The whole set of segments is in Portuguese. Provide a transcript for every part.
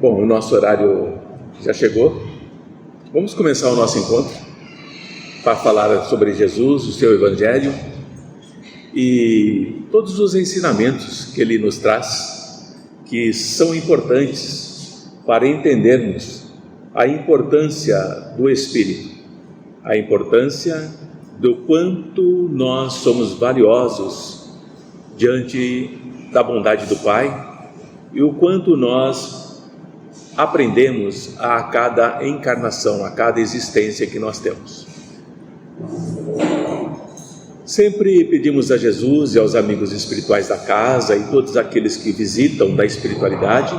Bom, o nosso horário já chegou. Vamos começar o nosso encontro para falar sobre Jesus, o seu Evangelho e todos os ensinamentos que ele nos traz, que são importantes para entendermos a importância do Espírito, a importância do quanto nós somos valiosos diante da bondade do Pai e o quanto nós aprendemos a cada encarnação, a cada existência que nós temos. Sempre pedimos a Jesus e aos amigos espirituais da casa e todos aqueles que visitam da espiritualidade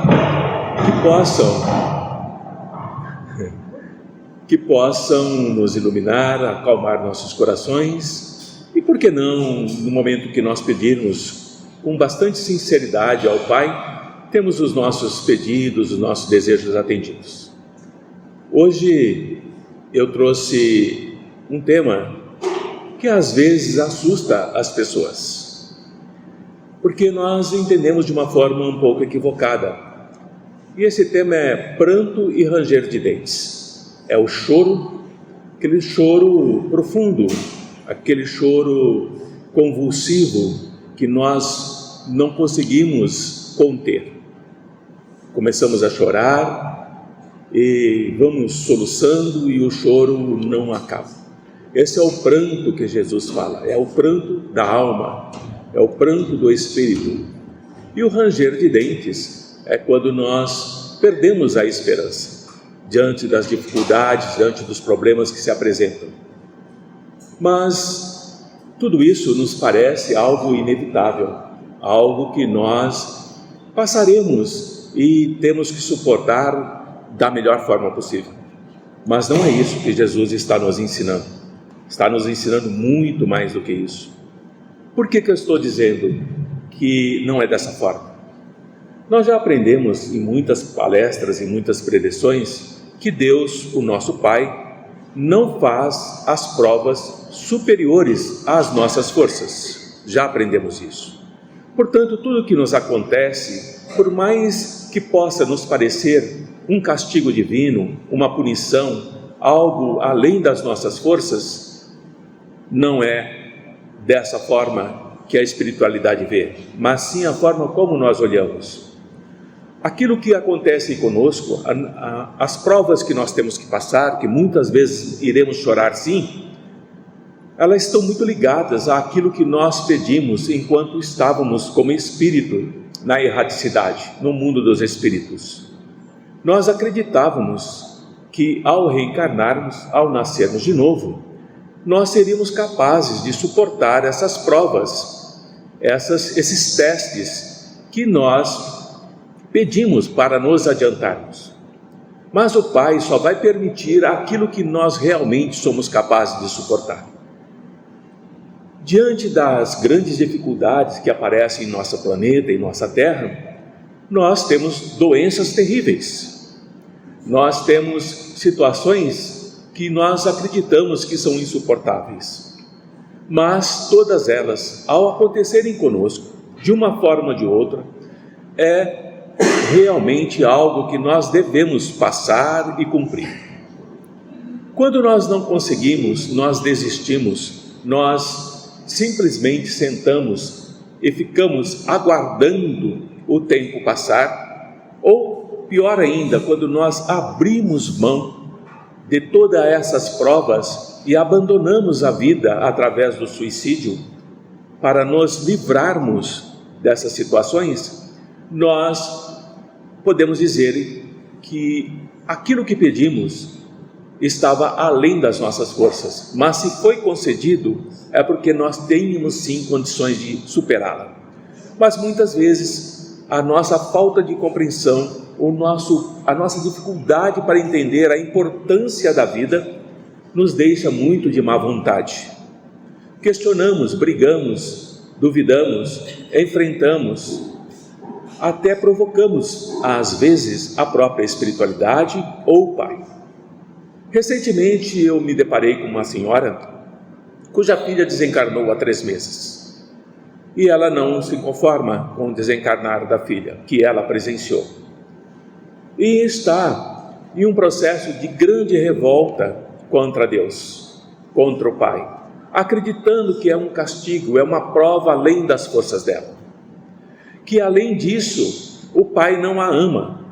que possam nos iluminar, acalmar nossos corações e, por que não, no momento que nós pedirmos com bastante sinceridade ao Pai, temos os nossos pedidos, os nossos desejos atendidos. Hoje eu trouxe um tema que às vezes assusta as pessoas, porque nós entendemos de uma forma um pouco equivocada. E esse tema é pranto e ranger de dentes. É o choro, aquele choro profundo, aquele choro convulsivo que nós não conseguimos conter. Começamos a chorar e vamos soluçando e o choro não acaba. Esse é o pranto que Jesus fala, é o pranto da alma, é o pranto do espírito. E o ranger de dentes é quando nós perdemos a esperança diante das dificuldades, diante dos problemas que se apresentam. Mas tudo isso nos parece algo inevitável, algo que nós passaremos e temos que suportar da melhor forma possível. Mas não é isso que Jesus está nos ensinando. Está nos ensinando muito mais do que isso. Por que eu estou dizendo que não é dessa forma? Nós já aprendemos em muitas palestras, em muitas preleções, que Deus, o nosso Pai, não faz as provas superiores às nossas forças. Já aprendemos isso. Portanto, tudo que nos acontece, por mais que possa nos parecer um castigo divino, uma punição, algo além das nossas forças, não é dessa forma que a espiritualidade vê, mas sim a forma como nós olhamos. Aquilo que acontece conosco, as provas que nós temos que passar, que muitas vezes iremos chorar sim, elas estão muito ligadas àquilo que nós pedimos enquanto estávamos como espírito na erraticidade, no mundo dos espíritos. Nós acreditávamos que ao reencarnarmos, ao nascermos de novo, nós seríamos capazes de suportar essas provas, esses testes que nós pedimos para nos adiantarmos. Mas o Pai só vai permitir aquilo que nós realmente somos capazes de suportar. Diante das grandes dificuldades que aparecem em nosso planeta, em nossa Terra, nós temos doenças terríveis. Nós temos situações que nós acreditamos que são insuportáveis. Mas todas elas, ao acontecerem conosco, de uma forma ou de outra, é realmente algo que nós devemos passar e cumprir. Quando nós não conseguimos, nós desistimos, nós simplesmente sentamos e ficamos aguardando o tempo passar, ou pior ainda, quando nós abrimos mão de todas essas provas e abandonamos a vida através do suicídio para nos livrarmos dessas situações, nós podemos dizer que aquilo que pedimos estava além das nossas forças, mas se foi concedido é porque nós tínhamos sim condições de superá-la. Mas muitas vezes a nossa falta de compreensão, a nossa dificuldade para entender a importância da vida nos deixa muito de má vontade. Questionamos, brigamos, duvidamos, enfrentamos, até provocamos às vezes a própria espiritualidade ou o Pai. Recentemente eu me deparei com uma senhora cuja filha desencarnou há 3 meses. E ela não se conforma com o desencarnar da filha, que ela presenciou. e está em um processo de grande revolta contra Deus, contra o Pai, acreditando que é um castigo, é uma prova além das forças dela, que além disso o Pai não a ama,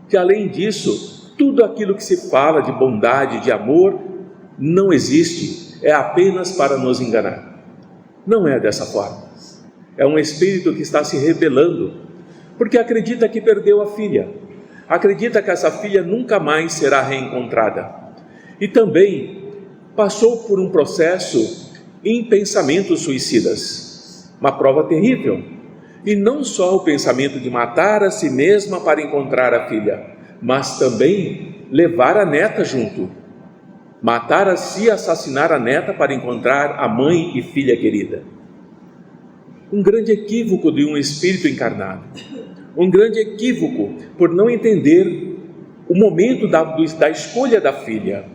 que além disso tudo aquilo que se fala de bondade, de amor, não existe, é apenas para nos enganar. Não é dessa forma. É um espírito que está se rebelando, porque acredita que perdeu a filha, acredita que essa filha nunca mais será reencontrada, e também passou por um processo em pensamentos suicidas, uma prova terrível, e não só o pensamento de matar a si mesma para encontrar a filha, mas também levar a neta junto, matar a si e assassinar a neta para encontrar a mãe e filha querida. Um grande equívoco de um espírito encarnado, um grande equívoco por não entender o momento da escolha da filha.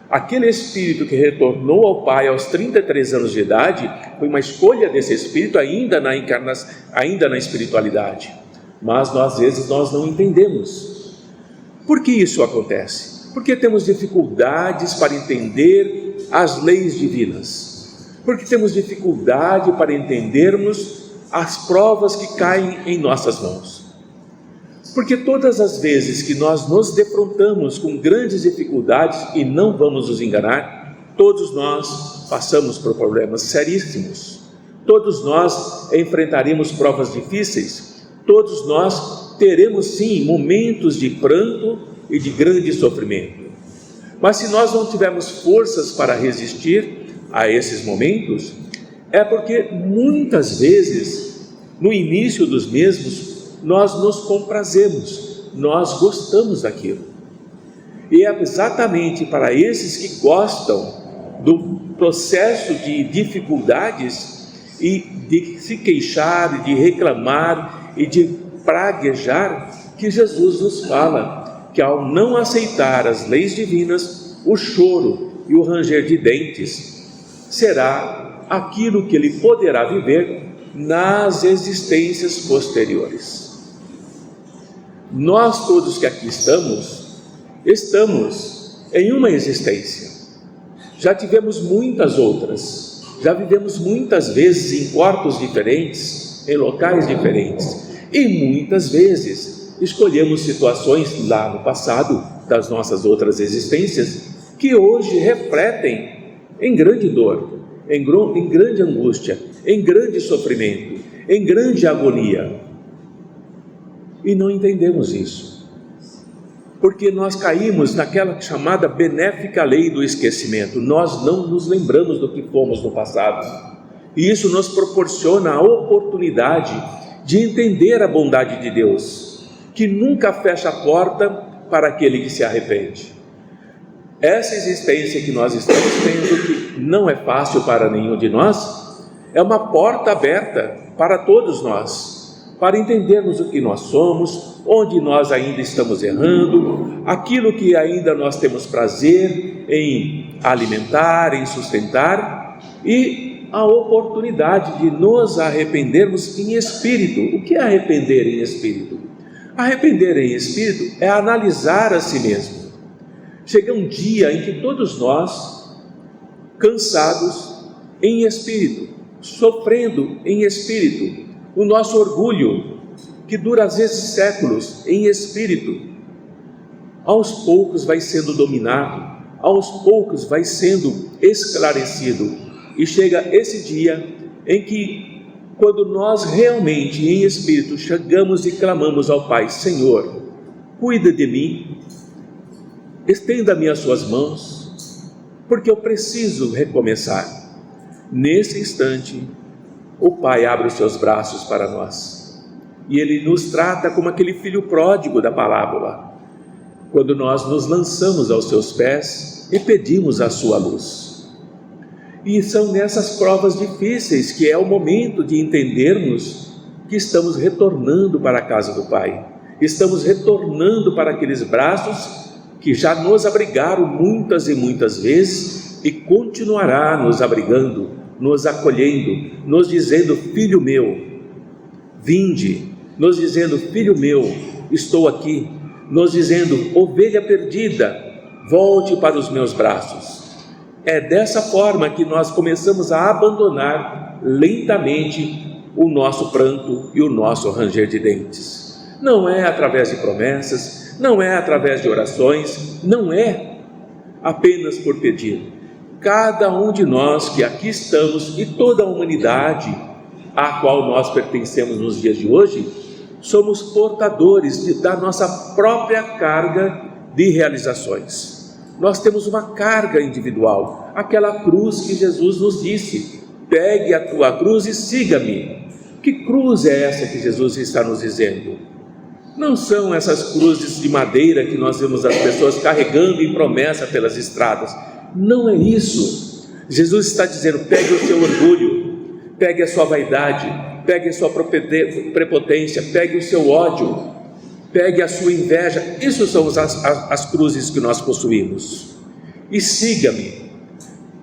Aquele espírito que retornou ao Pai aos 33 anos de idade foi uma escolha desse espírito ainda na espiritualidade, mas às vezes nós não entendemos. Por que isso acontece? Porque temos dificuldades para entender as leis divinas, porque temos dificuldade para entendermos as provas que caem em nossas mãos, porque todas as vezes que nós nos defrontamos com grandes dificuldades, e não vamos nos enganar, todos nós passamos por problemas seríssimos, todos nós enfrentaremos provas difíceis, todos nós teremos sim momentos de pranto e de grande sofrimento, mas se nós não tivermos forças para resistir a esses momentos, é porque muitas vezes, no início dos mesmos, nós nos comprazemos, nós gostamos daquilo, e é exatamente para esses que gostam do processo de dificuldades e de se queixar, de reclamar e de praguejar, que Jesus nos fala que ao não aceitar as leis divinas, o choro e o ranger de dentes será aquilo que ele poderá viver nas existências posteriores. Nós todos que aqui estamos em uma existência, já tivemos muitas outras, já vivemos muitas vezes em corpos diferentes, em locais diferentes, e muitas vezes escolhemos situações lá no passado, das nossas outras existências, que hoje refletem em grande dor, em grande angústia, em grande sofrimento, em grande agonia. E não entendemos isso, porque nós caímos naquela chamada benéfica lei do esquecimento. Nós não nos lembramos do que fomos no passado, e isso nos proporciona a oportunidade de entender a bondade de Deus, que nunca fecha a porta para aquele que se arrepende. Essa existência que nós estamos tendo, que não é fácil para nenhum de nós, é uma porta aberta para todos nós, para entendermos o que nós somos, onde nós ainda estamos errando, aquilo que ainda nós temos prazer em alimentar, em sustentar, e a oportunidade de nos arrependermos em espírito. O que é arrepender em espírito? Arrepender em espírito é analisar a si mesmo. Chega um dia em que todos nós, cansados em espírito, sofrendo em espírito, o nosso orgulho, que dura às vezes séculos em espírito, aos poucos vai sendo dominado, aos poucos vai sendo esclarecido, e chega esse dia em que, quando nós realmente em espírito chegamos e clamamos ao Pai: Senhor, cuida de mim, estenda-me as suas mãos, porque eu preciso recomeçar. Nesse instante, o Pai abre os seus braços para nós, e Ele nos trata como aquele filho pródigo da parábola, quando nós nos lançamos aos seus pés e pedimos a sua luz. E são nessas provas difíceis que é o momento de entendermos que estamos retornando para a casa do Pai, estamos retornando para aqueles braços que já nos abrigaram muitas e muitas vezes e continuará nos abrigando, nos acolhendo, nos dizendo: filho meu, vinde, nos dizendo: filho meu, estou aqui, nos dizendo: ovelha perdida, volte para os meus braços. É dessa forma que nós começamos a abandonar lentamente o nosso pranto e o nosso ranger de dentes. Não é através de promessas, não é através de orações, não é apenas por pedir. Cada um de nós que aqui estamos e toda a humanidade à qual nós pertencemos nos dias de hoje, somos portadores da nossa própria carga de realizações. Nós temos uma carga individual, aquela cruz que Jesus nos disse: pegue a tua cruz e siga-me. Que cruz é essa que Jesus está nos dizendo? Não são essas cruzes de madeira que nós vemos as pessoas carregando em promessa pelas estradas. Não é isso. Jesus está dizendo: pegue o seu orgulho, pegue a sua vaidade, pegue a sua prepotência, pegue o seu ódio, pegue a sua inveja. Isso são as cruzes que nós possuímos. E siga-me.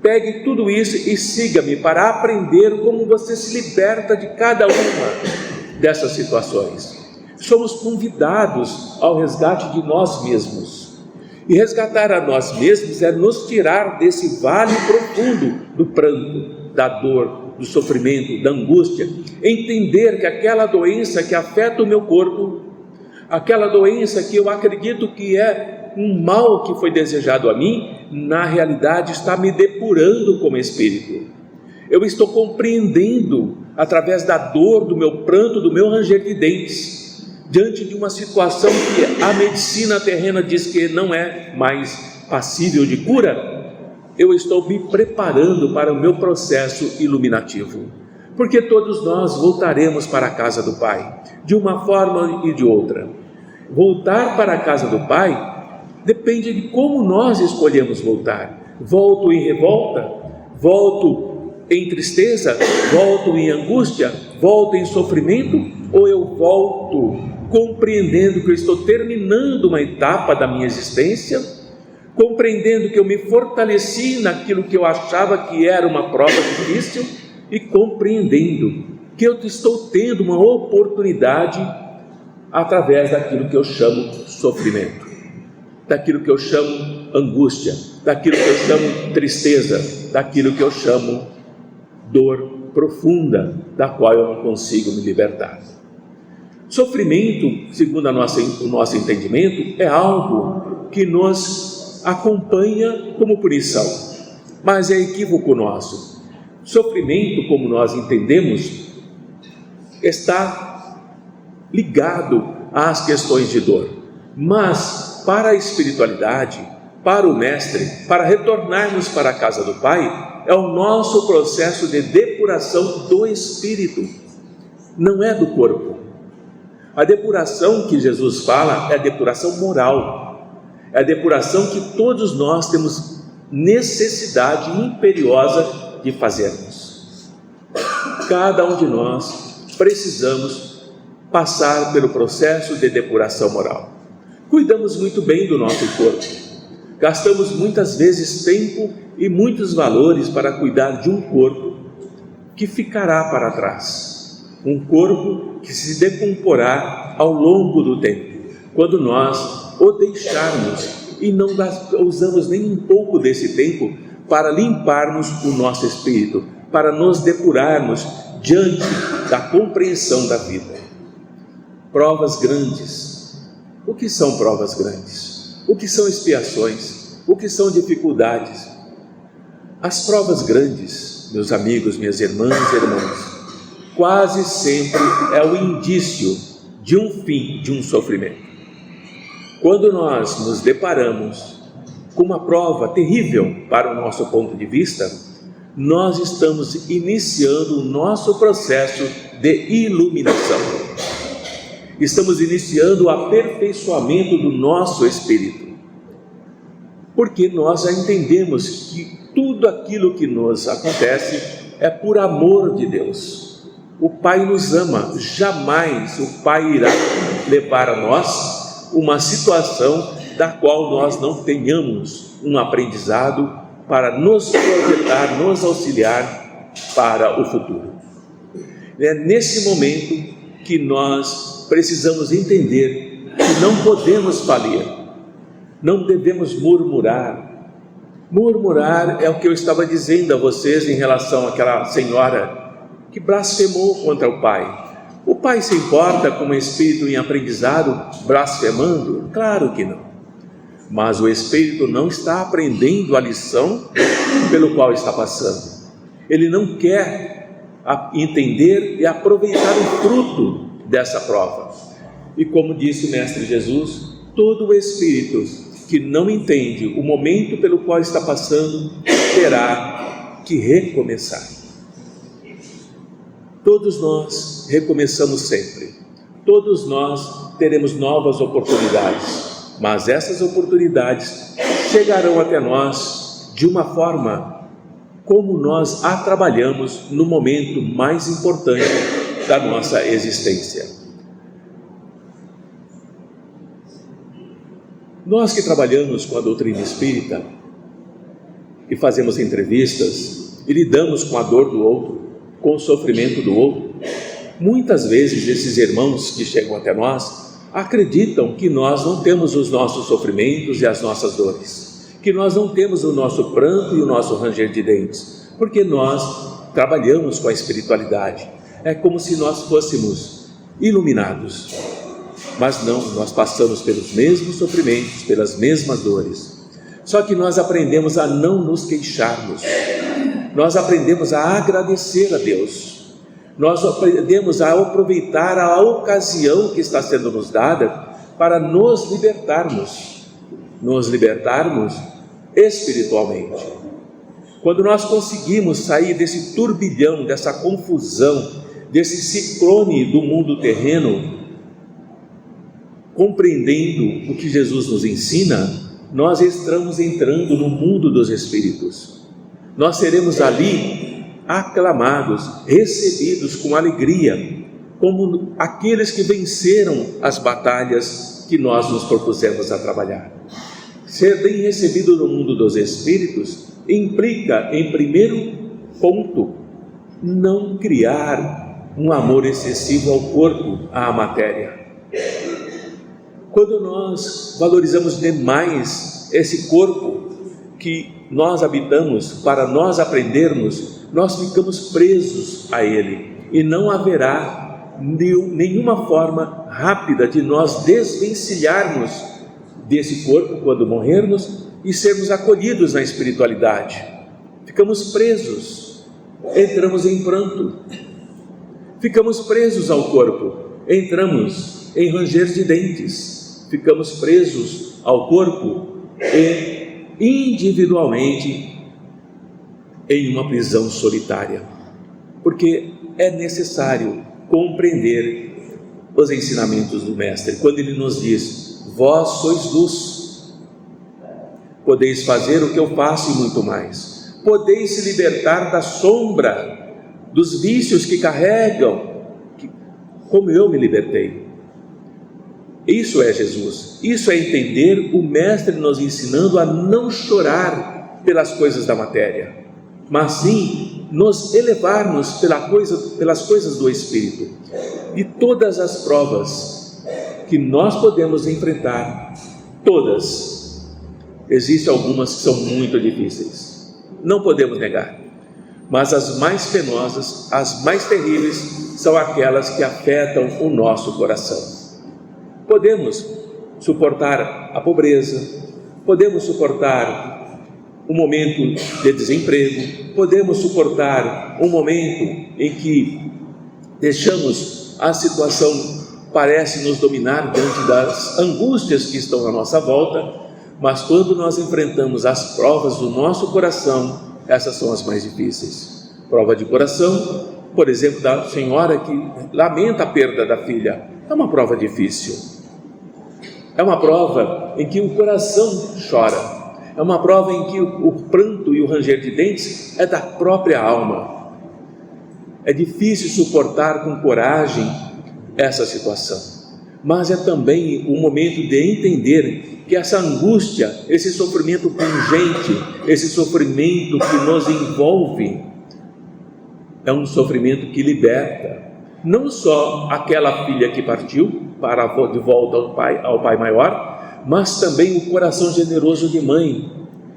Pegue tudo isso e siga-me para aprender como você se liberta de cada uma dessas situações. Somos convidados ao resgate de nós mesmos. E resgatar a nós mesmos é nos tirar desse vale profundo do pranto, da dor, do sofrimento, da angústia. Entender que aquela doença que afeta o meu corpo, aquela doença que eu acredito que é um mal que foi desejado a mim, na realidade está me depurando como espírito. Eu estou compreendendo, através da dor, do meu pranto, do meu ranger de dentes, diante de uma situação que a medicina terrena diz que não é mais passível de cura, eu estou me preparando para o meu processo iluminativo. Porque todos nós voltaremos para a casa do Pai, de uma forma e de outra. Voltar para a casa do Pai depende de como nós escolhemos voltar. Volto em revolta, volto em tristeza, volto em angústia, volto em sofrimento, ou eu volto compreendendo que eu estou terminando uma etapa da minha existência, compreendendo que eu me fortaleci naquilo que eu achava que era uma prova difícil e compreendendo que eu estou tendo uma oportunidade através daquilo que eu chamo sofrimento, daquilo que eu chamo angústia, daquilo que eu chamo tristeza, daquilo que eu chamo dor profunda, da qual eu não consigo me libertar. Sofrimento, segundo o nosso entendimento, é algo que nos acompanha como punição, mas é equívoco nosso. Sofrimento, como nós entendemos, está ligado às questões de dor, mas para a espiritualidade, para o Mestre, para retornarmos para a casa do Pai, é o nosso processo de depuração do espírito, não é do corpo. A depuração que Jesus fala é a depuração moral, é a depuração que todos nós temos necessidade imperiosa de fazermos. Cada um de nós precisamos passar pelo processo de depuração moral. Cuidamos muito bem do nosso corpo, gastamos muitas vezes tempo e muitos valores para cuidar de um corpo que ficará para trás, um corpo que se decomporá ao longo do tempo, quando nós o deixarmos e não usamos nem um pouco desse tempo para limparmos o nosso espírito, para nos depurarmos diante da compreensão da vida. Provas grandes. O que são provas grandes? O que são expiações? O que são dificuldades? As provas grandes, meus amigos, minhas irmãs e irmãos, quase sempre é o indício de um fim de um sofrimento. Quando nós nos deparamos com uma prova terrível para o nosso ponto de vista, nós estamos iniciando o nosso processo de iluminação. Estamos iniciando o aperfeiçoamento do nosso espírito, porque nós já entendemos que tudo aquilo que nos acontece é por amor de Deus. O Pai nos ama, jamais o Pai irá levar a nós uma situação da qual nós não tenhamos um aprendizado para nos projetar, nos auxiliar para o futuro. É nesse momento que nós precisamos entender que não podemos falir, não devemos murmurar. Murmurar é o que eu estava dizendo a vocês em relação àquela senhora que blasfemou contra o pai. O pai se importa com o espírito em aprendizado blasfemando? Claro que não. Mas o espírito não está aprendendo a lição pelo qual está passando. Ele não quer entender e aproveitar o fruto dessa prova. E como disse o Mestre Jesus, todo o espírito que não entende o momento pelo qual está passando terá que recomeçar. Todos nós recomeçamos sempre. Todos nós teremos novas oportunidades, mas essas oportunidades chegarão até nós de uma forma como nós a trabalhamos no momento mais importante da nossa existência. Nós que trabalhamos com a doutrina espírita e fazemos entrevistas e lidamos com a dor do outro, com o sofrimento do outro, muitas vezes esses irmãos que chegam até nós acreditam que nós não temos os nossos sofrimentos e as nossas dores, que nós não temos o nosso pranto e o nosso ranger de dentes, porque nós trabalhamos com a espiritualidade. É como se nós fôssemos iluminados, mas não, nós passamos pelos mesmos sofrimentos, pelas mesmas dores, só que nós aprendemos a não nos queixarmos, nós aprendemos a agradecer a Deus, nós aprendemos a aproveitar a ocasião que está sendo nos dada para nos libertarmos espiritualmente. Quando nós conseguimos sair desse turbilhão, dessa confusão, desse ciclone do mundo terreno, compreendendo o que Jesus nos ensina, nós estamos entrando no mundo dos espíritos. Nós seremos ali aclamados, recebidos com alegria, como aqueles que venceram as batalhas que nós nos propusemos a trabalhar. Ser bem recebido no mundo dos espíritos implica, em primeiro ponto, não criar um amor excessivo ao corpo, à matéria. Quando nós valorizamos demais esse corpo que nós habitamos para nós aprendermos, nós ficamos presos a ele e não haverá nenhuma forma rápida de nós desvencilharmos desse corpo quando morrermos e sermos acolhidos na espiritualidade. Ficamos presos, entramos em pranto, ficamos presos ao corpo, entramos em ranger de dentes, ficamos presos ao corpo e individualmente em uma prisão solitária, porque é necessário compreender os ensinamentos do Mestre, quando ele nos diz: vós sois luz, podeis fazer o que eu faço e muito mais, podeis se libertar da sombra, dos vícios que carregam, como eu me libertei. Isso é Jesus, isso é entender o Mestre nos ensinando a não chorar pelas coisas da matéria, mas sim nos elevarmos pelas coisas do Espírito. De todas as provas que nós podemos enfrentar, todas, existem algumas que são muito difíceis, não podemos negar, mas as mais penosas, as mais terríveis, são aquelas que afetam o nosso coração. Podemos suportar a pobreza, podemos suportar um momento de desemprego, podemos suportar um momento em que deixamos a situação parece nos dominar diante das angústias que estão à nossa volta, mas quando nós enfrentamos as provas do nosso coração, essas são as mais difíceis. Prova de coração, por exemplo, da senhora que lamenta a perda da filha, é uma prova difícil. É uma prova em que o coração chora, é uma prova em que o pranto e o ranger de dentes é da própria alma. É difícil suportar com coragem essa situação, mas é também o momento de entender que essa angústia, esse sofrimento pungente, esse sofrimento que nos envolve, é um sofrimento que liberta, não só aquela filha que partiu, de volta ao Pai maior, mas também o coração generoso de mãe,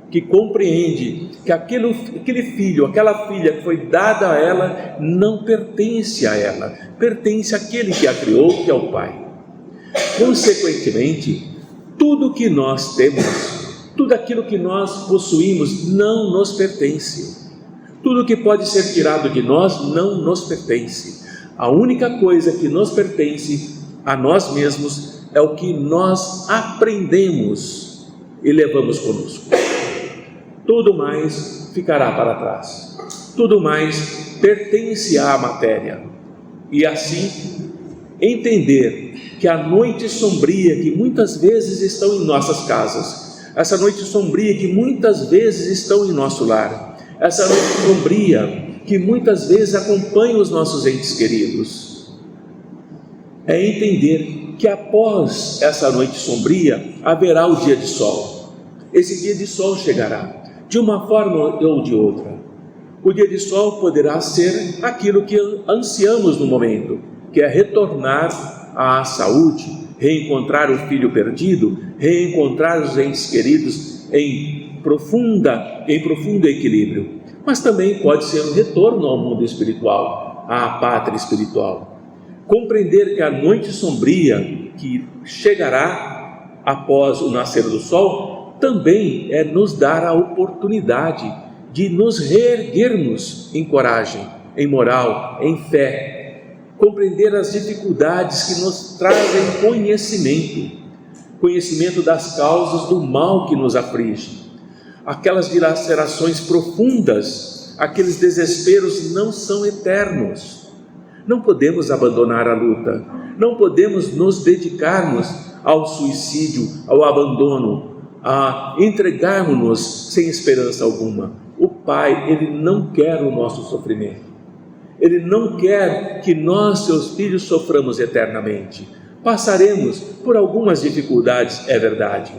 que compreende que aquele filho, aquela filha que foi dada a ela, não pertence a ela, pertence àquele que a criou, que é o Pai. Consequentemente, tudo que nós temos, tudo aquilo que nós possuímos, não nos pertence. Tudo que pode ser tirado de nós não nos pertence. A única coisa que nos pertence a nós mesmos é o que nós aprendemos e levamos conosco. Tudo mais ficará para trás. Tudo mais pertence à matéria. E assim, entender que a noite sombria que muitas vezes estão em nossas casas, essa noite sombria que muitas vezes estão em nosso lar, essa noite sombria que muitas vezes acompanha os nossos entes queridos, é entender que após essa noite sombria haverá o dia de sol. Esse dia de sol chegará, de uma forma ou de outra. O dia de sol poderá ser aquilo que ansiamos no momento, que é retornar à saúde, reencontrar o filho perdido, reencontrar os entes queridos em profundo equilíbrio. Mas também pode ser um retorno ao mundo espiritual, à pátria espiritual. Compreender que a noite sombria que chegará após o nascer do sol também é nos dar a oportunidade de nos reerguermos em coragem, em moral, em fé. Compreender as dificuldades que nos trazem conhecimento das causas do mal que nos aflige. Aquelas dilacerações profundas, aqueles desesperos não são eternos. Não podemos abandonar a luta, não podemos nos dedicarmos ao suicídio, ao abandono, a entregarmos-nos sem esperança alguma. O Pai, Ele não quer o nosso sofrimento. Ele não quer que nós, seus filhos, soframos eternamente. Passaremos por algumas dificuldades, é verdade,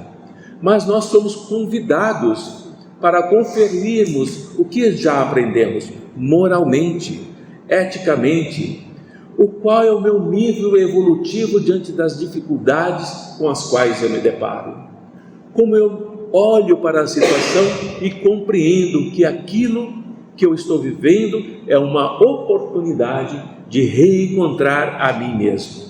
mas nós somos convidados para conferirmos o que já aprendemos moralmente, eticamente, o qual é o meu nível evolutivo diante das dificuldades com as quais eu me deparo. Como eu olho para a situação e compreendo que aquilo que eu estou vivendo é uma oportunidade de reencontrar a mim mesmo.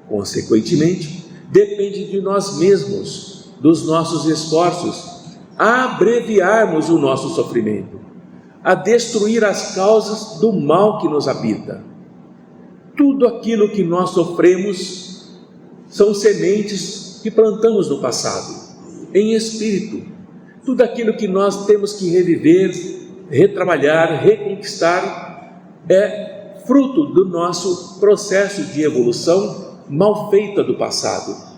Consequentemente, depende de nós mesmos, dos nossos esforços, a abreviarmos o nosso sofrimento, a destruir as causas do mal que nos habita. Tudo aquilo que nós sofremos são sementes que plantamos no passado, em espírito. Tudo aquilo que nós temos que reviver, retrabalhar, reconquistar, é fruto do nosso processo de evolução mal feita do passado.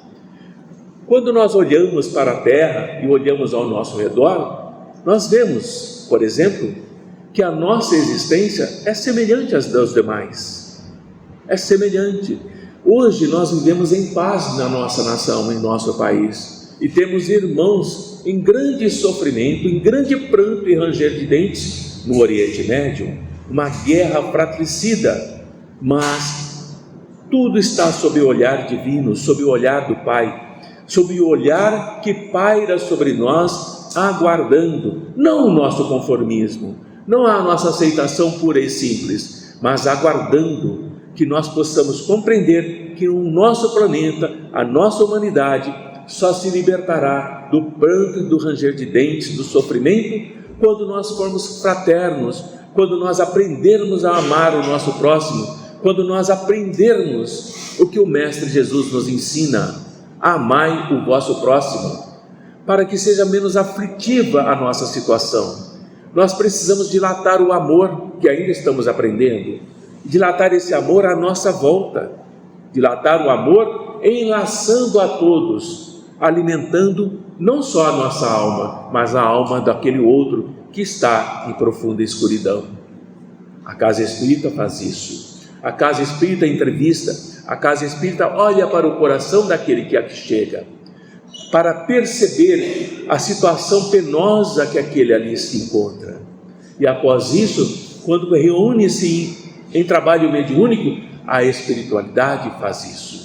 Quando nós olhamos para a terra e olhamos ao nosso redor, nós vemos, por exemplo, que a nossa existência é semelhante às dos demais. É semelhante. Hoje nós vivemos em paz na nossa nação, em nosso país, e temos irmãos em grande sofrimento, em grande pranto e ranger de dentes no Oriente Médio, uma guerra fratricida, mas tudo está sob o olhar divino, sob o olhar do Pai, sob o olhar que paira sobre nós, aguardando, não o nosso conformismo, não a nossa aceitação pura e simples, mas aguardando que nós possamos compreender que o nosso planeta, a nossa humanidade, só se libertará do pranto e do ranger de dentes, do sofrimento, quando nós formos fraternos, quando nós aprendermos a amar o nosso próximo, quando nós aprendermos o que o Mestre Jesus nos ensina: amai o vosso próximo, para que seja menos aflitiva a nossa situação. Nós precisamos dilatar o amor que ainda estamos aprendendo, dilatar esse amor à nossa volta, dilatar o amor enlaçando a todos, alimentando não só a nossa alma, mas a alma daquele outro que está em profunda escuridão. A Casa Espírita faz isso. A Casa Espírita entrevista, a Casa Espírita olha para o coração daquele que aqui chega, para perceber a situação penosa que aquele ali se encontra. E após isso, quando reúne-se em trabalho mediúnico, a espiritualidade faz isso.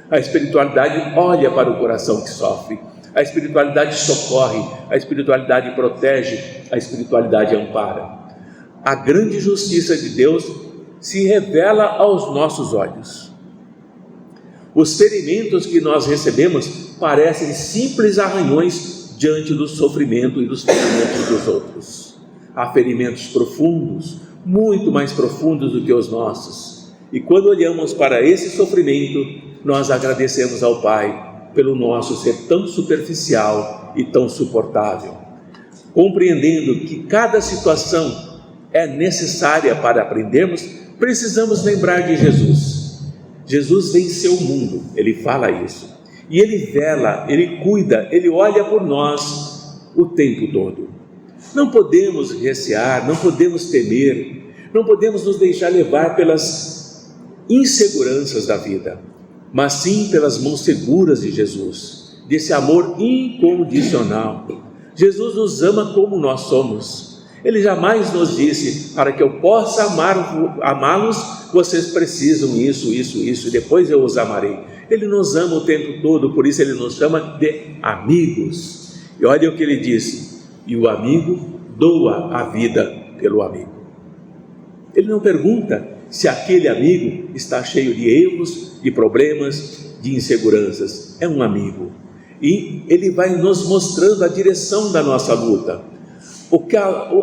A espiritualidade olha para o coração que sofre. A espiritualidade socorre, a espiritualidade protege, a espiritualidade ampara. A grande justiça de Deus se revela aos nossos olhos. Os ferimentos que nós recebemos parecem simples arranhões diante do sofrimento e dos ferimentos dos outros. Há ferimentos profundos, muito mais profundos do que os nossos. E quando olhamos para esse sofrimento, nós agradecemos ao Pai pelo nosso ser tão superficial e tão suportável, compreendendo que cada situação é necessária para aprendermos. Precisamos lembrar de Jesus. Jesus venceu o mundo, ele fala isso, e ele vela, ele cuida, ele olha por nós o tempo todo. Não podemos recear, não podemos temer, não podemos nos deixar levar pelas inseguranças da vida, mas sim pelas mãos seguras de Jesus, desse amor incondicional. Jesus nos ama como nós somos. Ele jamais nos disse: para que eu possa amá-los, vocês precisam isso, e depois eu os amarei. Ele nos ama o tempo todo, por isso ele nos chama de amigos. E olha o que ele diz: e o amigo doa a vida pelo amigo. Ele não pergunta se aquele amigo está cheio de erros, de problemas, de inseguranças. É um amigo, e ele vai nos mostrando a direção da nossa luta,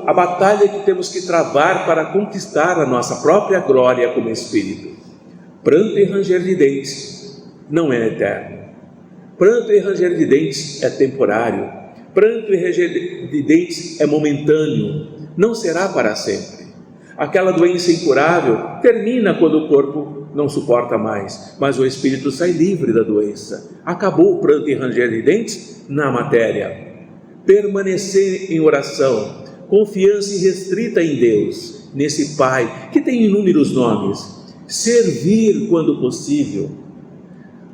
a batalha que temos que travar para conquistar a nossa própria glória como espírito. Pranto e ranger de dentes não é eterno. Pranto e ranger de dentes é temporário. Pranto e ranger de dentes é momentâneo, não será para sempre. Aquela doença incurável termina quando o corpo não suporta mais, mas o espírito sai livre da doença. Acabou o pranto e ranger de dentes na matéria. Permanecer em oração, confiança irrestrita em Deus, nesse Pai que tem inúmeros nomes. Servir quando possível.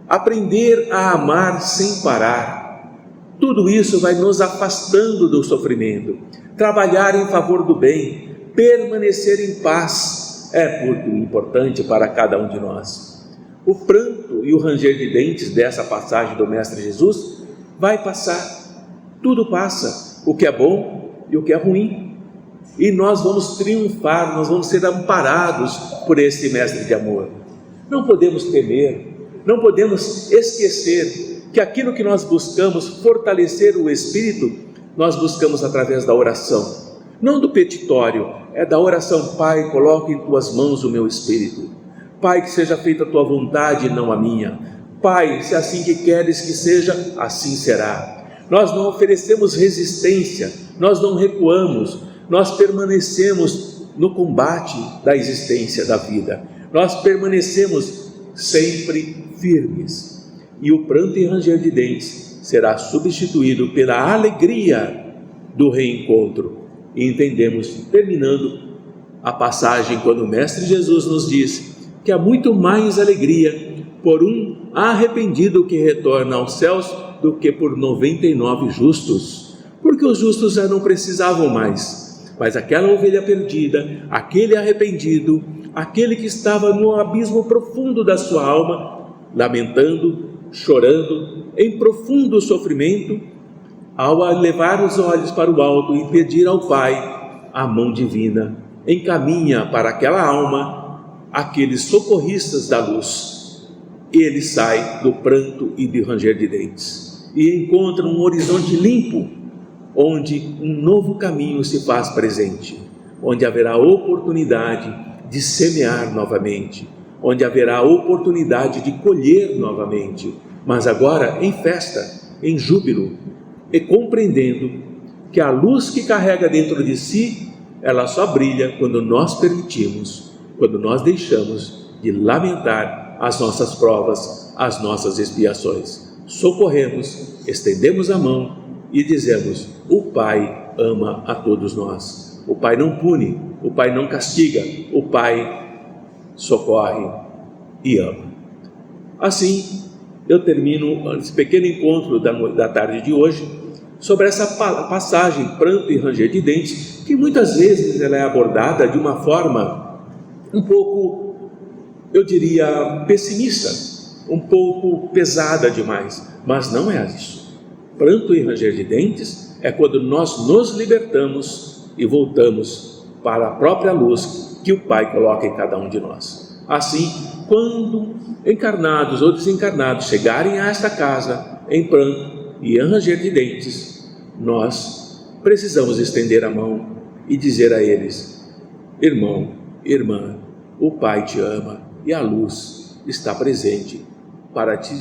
Aprender a amar sem parar. Tudo isso vai nos afastando do sofrimento. Trabalhar em favor do bem. Permanecer em paz é muito importante para cada um de nós. O pranto e o ranger de dentes dessa passagem do Mestre Jesus vai passar. Tudo passa, o que é bom e o que é ruim. E nós vamos triunfar, nós vamos ser amparados por esse Mestre de amor. Não podemos temer, não podemos esquecer que aquilo que nós buscamos fortalecer o Espírito, nós buscamos através da oração. Não do petitório, é da oração. Pai, coloque em tuas mãos o meu espírito. Pai, que seja feita a tua vontade e não a minha. Pai, se assim que queres que seja, assim será. Nós não oferecemos resistência, nós não recuamos, nós permanecemos no combate da existência da vida. Nós permanecemos sempre firmes. E o pranto e ranger de dentes será substituído pela alegria do reencontro. E entendemos, terminando a passagem, quando o Mestre Jesus nos diz que há muito mais alegria por um arrependido que retorna aos céus do que por 99 justos, porque os justos já não precisavam mais, mas aquela ovelha perdida, aquele arrependido, aquele que estava no abismo profundo da sua alma, lamentando, chorando, em profundo sofrimento, ao levar os olhos para o alto e pedir ao Pai, a mão divina encaminha para aquela alma aqueles socorristas da luz. Ele sai do pranto e de ranger de dentes e encontra um horizonte limpo, onde um novo caminho se faz presente, onde haverá oportunidade de semear novamente, onde haverá oportunidade de colher novamente, mas agora em festa, em júbilo, e compreendendo que a luz que carrega dentro de si, ela só brilha quando nós permitimos, quando nós deixamos de lamentar as nossas provas, as nossas expiações. Socorremos, estendemos a mão e dizemos: o Pai ama a todos nós. O Pai não pune, o Pai não castiga, o Pai socorre e ama. Assim, eu termino esse pequeno encontro da tarde de hoje sobre essa passagem, pranto e ranger de dentes, que muitas vezes ela é abordada de uma forma um pouco, eu diria, pessimista. um pouco pesada demais, mas não é isso. Pranto e ranger de dentes é quando nós nos libertamos e voltamos para a própria luz que o Pai coloca em cada um de nós. Assim, quando encarnados ou desencarnados chegarem a esta casa em pranto e ranger de dentes, nós precisamos estender a mão e dizer a eles: irmão, irmã, o Pai te ama e a luz está presente para te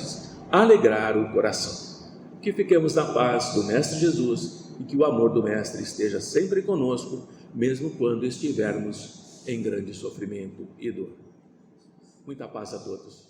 alegrar o coração. Que fiquemos na paz do Mestre Jesus e que o amor do Mestre esteja sempre conosco, mesmo quando estivermos em grande sofrimento e dor. Muita paz a todos.